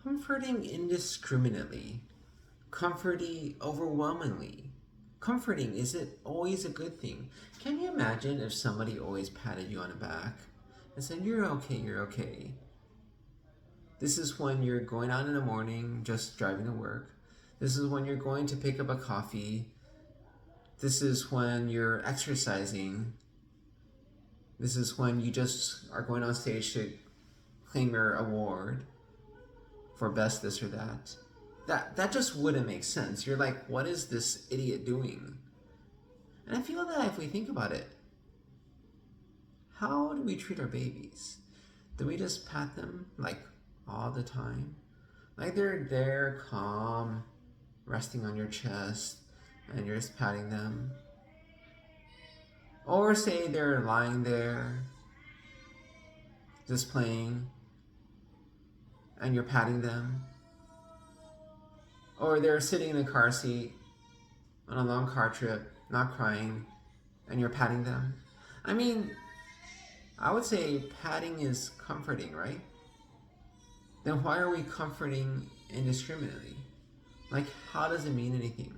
Comforting indiscriminately. Comforting overwhelmingly. Comforting isn't always a good thing. Can you imagine if somebody always patted you on the back and said, "You're okay, you're okay"? This is when you're going out in the morning, just driving to work. This is when you're going to pick up a coffee. This is when you're exercising. This is when you just are going on stage to claim your award for best this or that. That just wouldn't make sense. You're like, what is this idiot doing? And I feel that if we think about it, how do we treat our babies? Do we just pat them like all the time? Like they're there, calm, resting on your chest, and you're just patting them? Or say they're lying there, just playing, and you're patting them? Or they're sitting in a car seat on a long car trip, not crying, and you're patting them? I mean, I would say patting is comforting, right? Then why are we comforting indiscriminately? Like, how does it mean anything?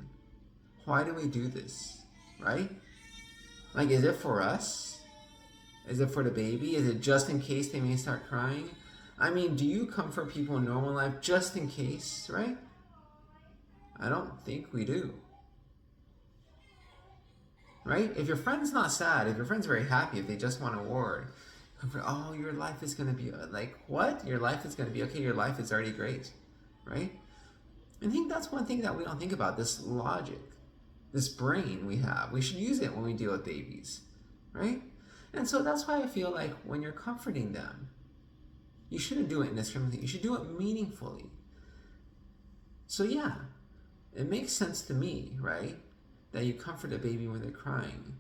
Why do we do this, right? Like, is it for us? Is it for the baby? Is it just in case they may start crying? I mean, do you comfort people in normal life just in case, right? I don't think we do. Right? If your friend's not sad, if your friend's very happy, if they just want an award, comfort, oh, your life is going to be, like, what? Your life is going to be okay, your life is already great, right? I think that's one thing that we don't think about, this logic, this brain we have. We should use it when we deal with babies, right? And so that's why I feel like when you're comforting them, you shouldn't do it indiscriminately. You should do it meaningfully. So yeah, it makes sense to me, right? That you comfort a baby when they're crying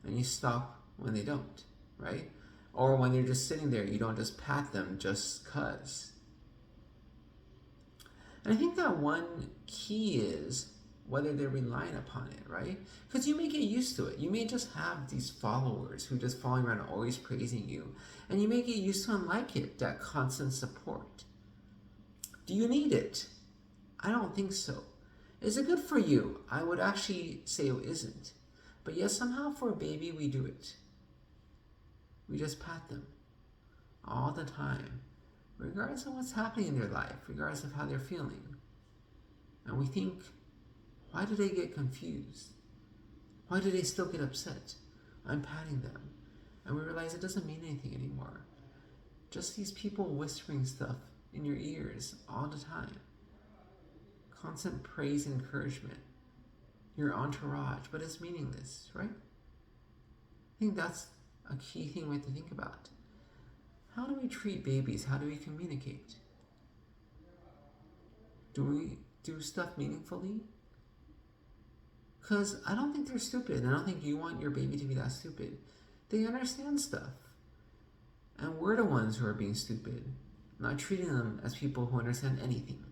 and you stop when they don't, right? Or when they're just sitting there, you don't just pat them just cuz. And I think that one key is whether they're relying upon it, right? Because you may get used to it. You may just have these followers who just following around always praising you. And you may get used to and like it, that constant support. Do you need it? I don't think so. Is it good for you? I would actually say it isn't. But yet somehow for a baby we do it. We just pat them all the time, regardless of what's happening in their life, regardless of how they're feeling. And we think, why do they get confused? Why do they still get upset? I'm patting them. And we realize it doesn't mean anything anymore. Just these people whispering stuff in your ears all the time. Constant praise and encouragement. Your entourage, but it's meaningless, right? I think that's a key thing we have to think about. How do we treat babies? How do we communicate? Do we do stuff meaningfully? Because I don't think they're stupid. I don't think you want your baby to be that stupid. They understand stuff. And we're the ones who are being stupid, not treating them as people who understand anything.